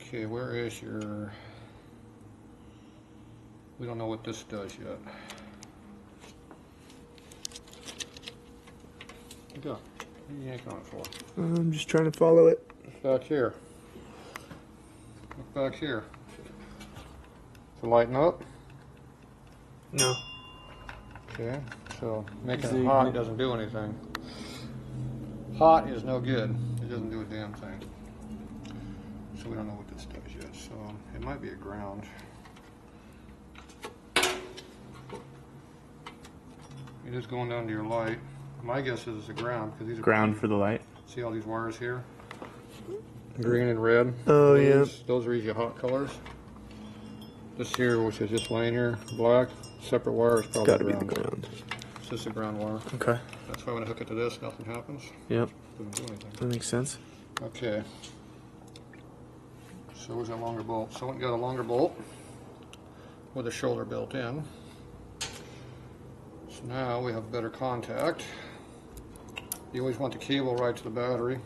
Okay, where is your... We don't know what this does yet. Go. What are you yanking on it for? I'm just trying to follow it. Back here. Look back here. To lighten up? No. Okay, so making it hot doesn't do anything. Hot is no good. It doesn't do a damn thing. So we don't know what this does yet. So it might be a ground. It is going down to your light. My guess is it's a ground because these are Ground for the light. See all these wires here? Green and red. Oh, yeah. Those are usually hot colors. This here, which is just laying here, black, separate wire is probably Gotta ground. be the ground. It's just a ground wire. Okay. That's why when I hook it to this, nothing happens. Yep. Doesn't do anything. That makes sense. Okay. So where's that longer bolt? So we got a longer bolt with a shoulder built in. So now we have better contact. You always want the cable right to the battery,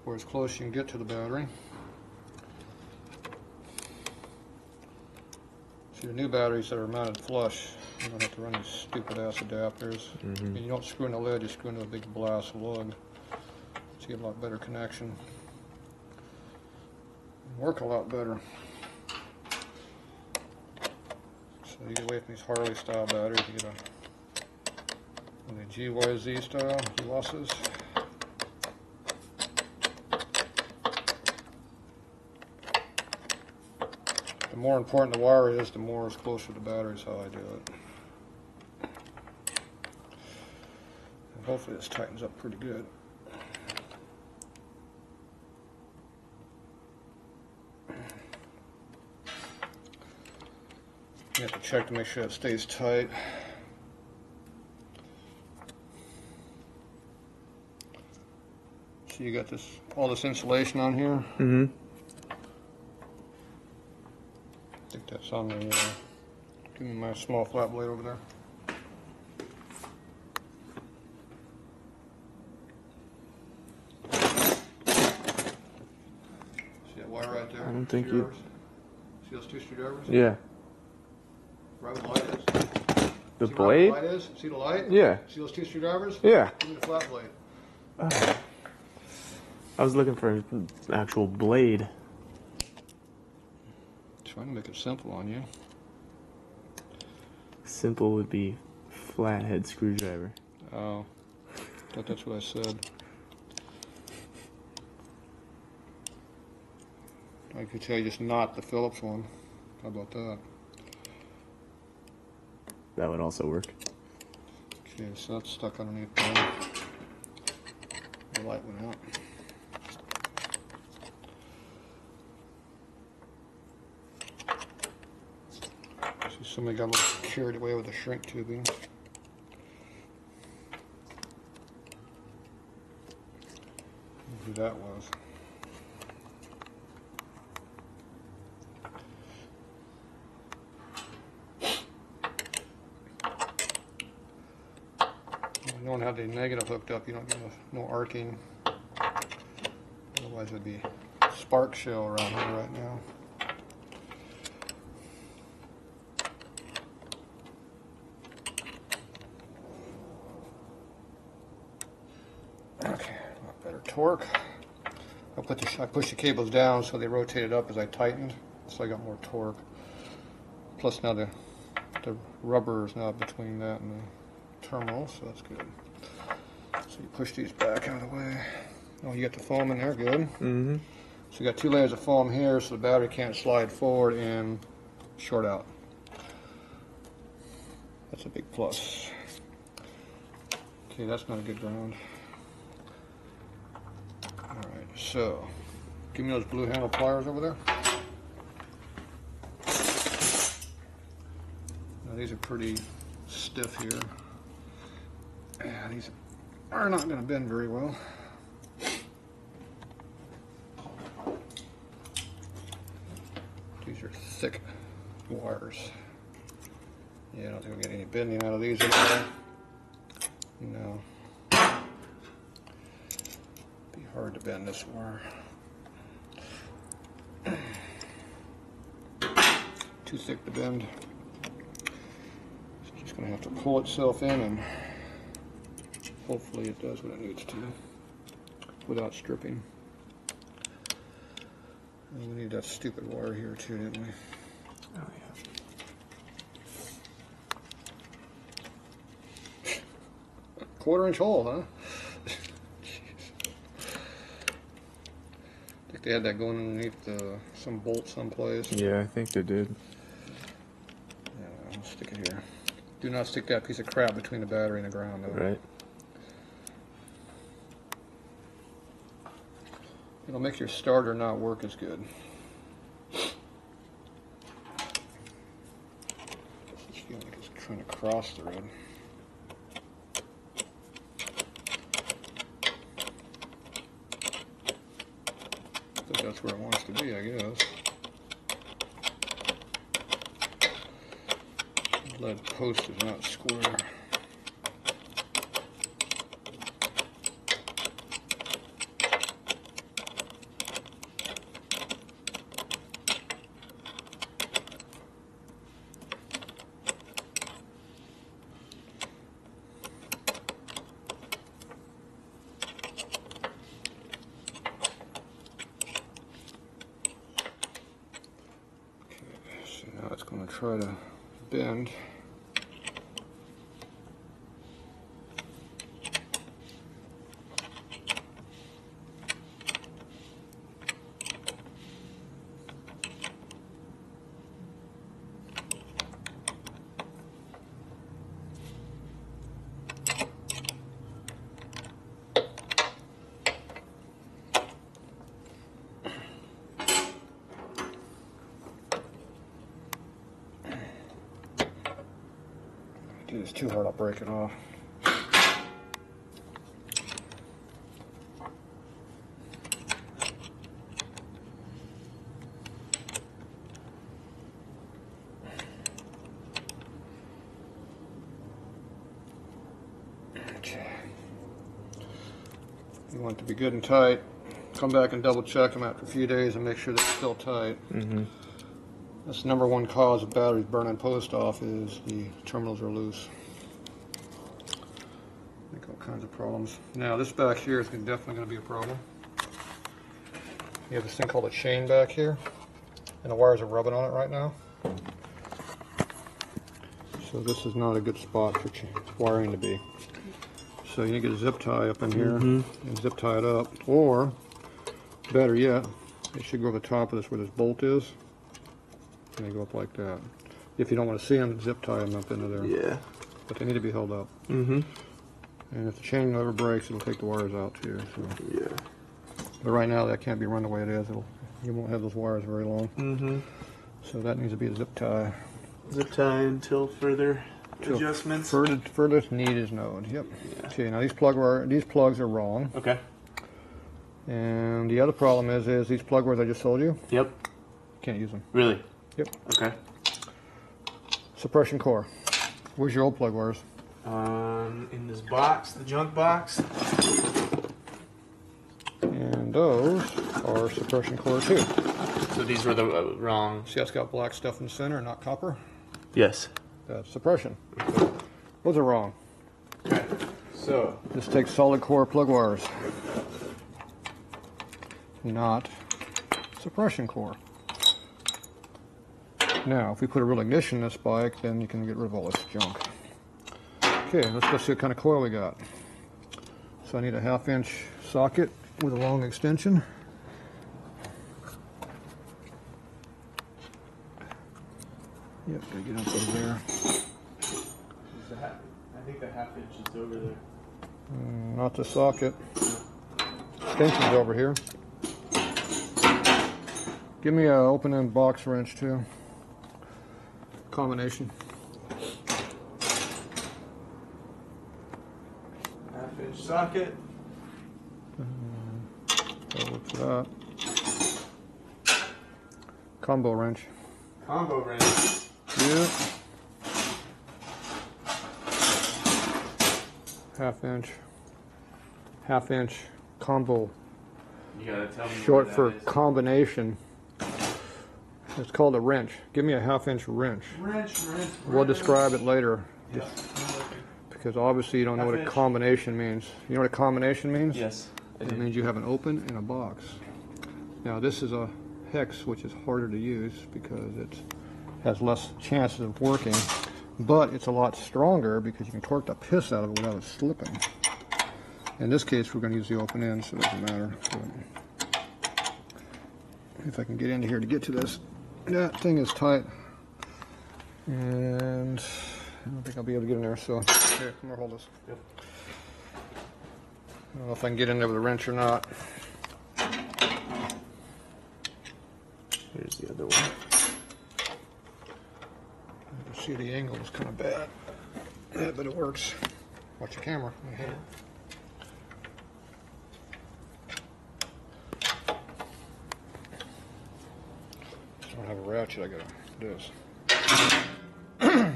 or as close as you can get to the battery. See, the new batteries that are mounted flush, you don't have to run these stupid ass adapters. And you don't screw in the lid, you screw into a big glass lug. So you get a lot better connection. Work a lot better. So you get away from these Harley style batteries, you get a GYZ style losses. The more important the wire is, the more it's closer to the battery is how I do it. And hopefully this tightens up pretty good. You have to check to make sure it stays tight. So you got this, all this insulation on here. I think that's on the, give me my small flat blade over there. See that wire right there? I don't think you... See those two screwdrivers? Yeah. Right where the light is. The See blade? where the light is? See the light? Yeah. See those two screwdrivers? Yeah. Give me the flat blade. I was looking for an actual blade. Trying to make it simple on you. Simple would be flathead screwdriver. Oh, thought that's what I said. I could tell you just not the Phillips one. How about that? That would also work. Okay, so that's stuck underneath there. The light went out. See, somebody got a little carried away with the shrink tubing. Who that was. You don't have the negative hooked up, you don't get no arcing. Otherwise it'd be spark show around here right now. Okay, a lot better torque. I pushed the cables down so they rotated up as I tightened, so I got more torque. Plus now the rubber is now between that and the terminal, so that's good. So you push these back out of the way. Oh, you got the foam in there, good. So you got two layers of foam here, so the battery can't slide forward and short out. That's a big plus. Okay, that's not a good ground. Alright, so give me those blue handle pliers over there. Now these are pretty stiff here. Yeah, these are not going to bend very well. These are thick wires. Yeah, I don't think we'll get any bending out of these anyway. No. Be hard to bend this wire. too thick to bend. It's just going to have to pull itself in, and hopefully it does what it needs to without stripping. And we need that stupid wire here too, didn't we? Oh yeah. 1/4-inch hole, huh? I think they had that going underneath some bolt someplace. Yeah, I think they did. Yeah, I'll stick it here. Do not stick that piece of crap between the battery and the ground, though. Right. It'll make your starter not work as good. It's feeling like it's trying to cross thread. But that's where it wants to be, I guess. Lead post is not square. Now it's going to try to bend. Dude, it's too hard, I'll break it off. Okay. You want it to be good and tight. Come back and double check them after a few days and make sure they're still tight. Mm-hmm. That's the #1 cause of batteries burning post off, is the terminals are loose. Make all kinds of problems. Now this back here is definitely going to be a problem. You have this thing called a chain back here, and the wires are rubbing on it right now. So this is not a good spot for wiring to be. So you need to get a zip tie up in here and zip tie it up, or better yet, it should go over the top of this where this bolt is. And they go up like that. If you don't want to see them, zip tie them up into there. Yeah. But they need to be held up. Mm-hmm. And if the chain ever breaks, it'll take the wires out too. So. Yeah. But right now, that can't be run the way it is. You won't have those wires very long. Mm-hmm. So that needs to be a zip tie. Zip tie until further adjustments. Furthest need is known. Yep. Yeah. Okay. Now these plugs are wrong. Okay. And the other problem is these plug wires I just sold you. Yep. Can't use them. Really? Yep. Okay. Suppression core. Where's your old plug wires? In this box, the junk box. And those are suppression core too. So these were the wrong. See, that's got black stuff in the center, not copper. Yes. That's suppression. Those are wrong. Okay. So This takes solid core plug wires, not suppression core. Now, if we put a real ignition in this bike, then you can get rid of all this junk. Okay, let's go see what kind of coil we got. So I need a 1/2-inch socket with a long extension. Yep, gotta get up over there. I think the 1/2 inch is over there. Not the socket. Extension's over here. Give me an open-end box wrench too. Combination. 1/2 inch socket. What's that? Combo wrench. Combo wrench. Yeah. 1/2 inch combo. You gotta tell me Short what for that is. combination. It's called a wrench. Give me a 1/2-inch wrench. Wrench. We'll describe it later. Because obviously you don't know what a combination means. You know what a combination means? Yes. It means you have an open and a box. Now this is a hex, which is harder to use because it has less chances of working, but it's a lot stronger because you can torque the piss out of it without it slipping. In this case, we're going to use the open end, so it doesn't matter. But if I can get into here to get to this, that thing is tight, and I don't think I'll be able to get in there. So here, come here, hold this. Yep. I don't know if I can get in there with a wrench or not. Here's the other one. You see the angle is kind of bad, yeah, but it works. Watch your camera. I don't have a ratchet. I got this. Okay,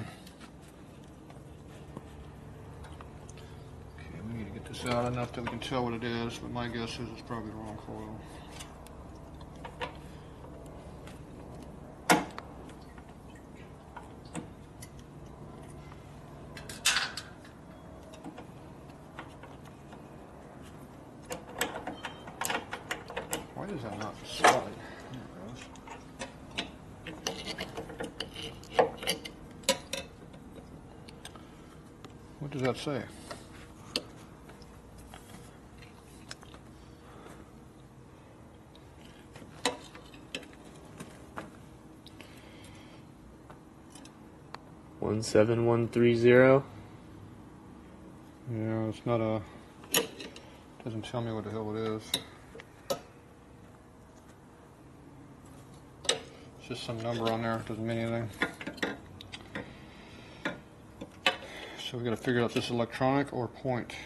we need to get this out enough that we can tell what it is, but my guess is it's probably the wrong coil. Why does that not slide? What does that say? One 17130. Yeah, it's not a. Doesn't tell me what the hell it is. It's just some number on there. It doesn't mean anything. So we got to figure out if this is electronic or point.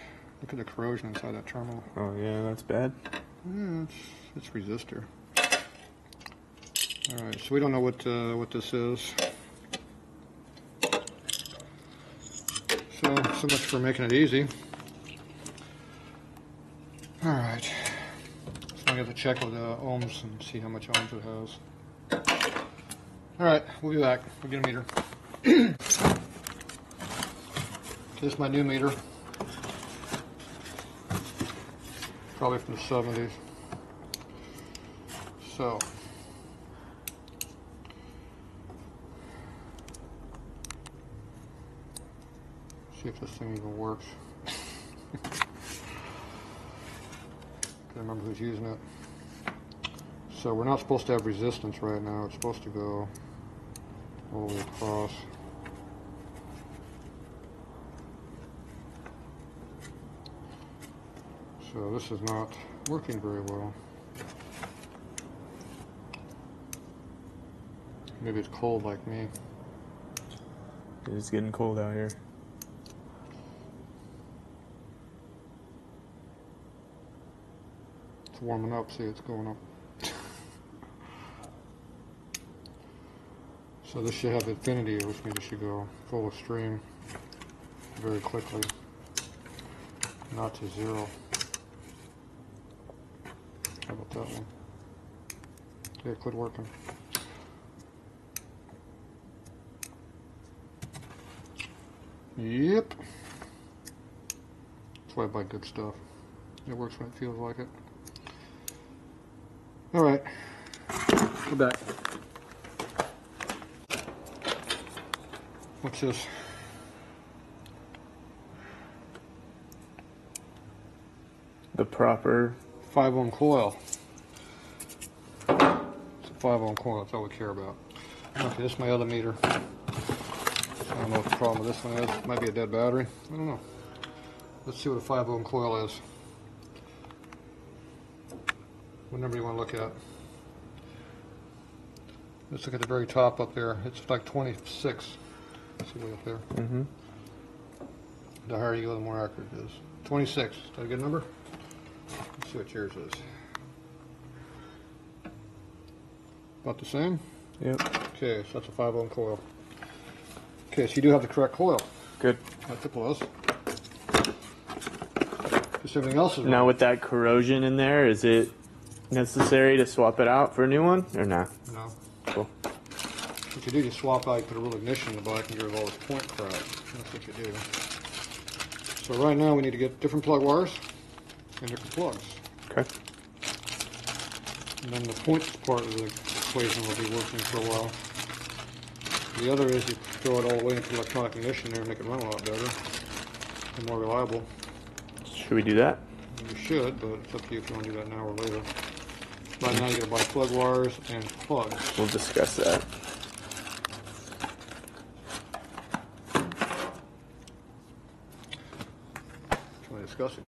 Look at the corrosion inside that terminal. Oh yeah, that's bad. Yeah, it's resistor. All right, so we don't know what this is. So much for making it easy. All right, so I have to check with the ohms and see how much ohms it has. All right, we'll be back. We'll get a meter. This is my new meter. Probably from the 70s. So, see if this thing even works. Can't remember who's using it. So we're not supposed to have resistance right now. It's supposed to go all the way across. So this is not working very well. Maybe it's cold like me. It's getting cold out here. It's warming up, see it's going up. So this should have infinity, which means it should go full stream very quickly, not to zero. How about that one? Yeah, it quit working. Yep. That's why I buy good stuff. It works when it feels like it. Alright. Go back. What's this? The proper 5 ohm coil. It's a 5 ohm coil, that's all we care about. Okay, this is my other meter. I don't know what the problem with this one is. It might be a dead battery. I don't know. Let's see what a 5 ohm coil is. What number do you want to look at? Let's look at the very top up there. It's like 26. See way up there. Mm-hmm. The higher you go, the more accurate it is. 26. Is that a good number? Let's see what yours is. About the same? Yep. Okay, so that's a 5 ohm coil. Okay, so you do have the correct coil. Good. That's a plus. Just everything else is wrong. Now with that corrosion in there, is it necessary to swap it out for a new one or not? No. Cool. What you do, you swap out, you put a real ignition in the bike and get rid of all this point crap. That's what you do. So right now we need to get different plug wires and different plugs. Okay. And then the points part of the equation will be working for a while. The other is you throw it all the way into electronic ignition there and make it run a lot better and more reliable. Should we do that? You should, but it's up to you if you want to do that now or later. Right now you gotta buy plug wires and plugs. We'll discuss that. Can we discuss it?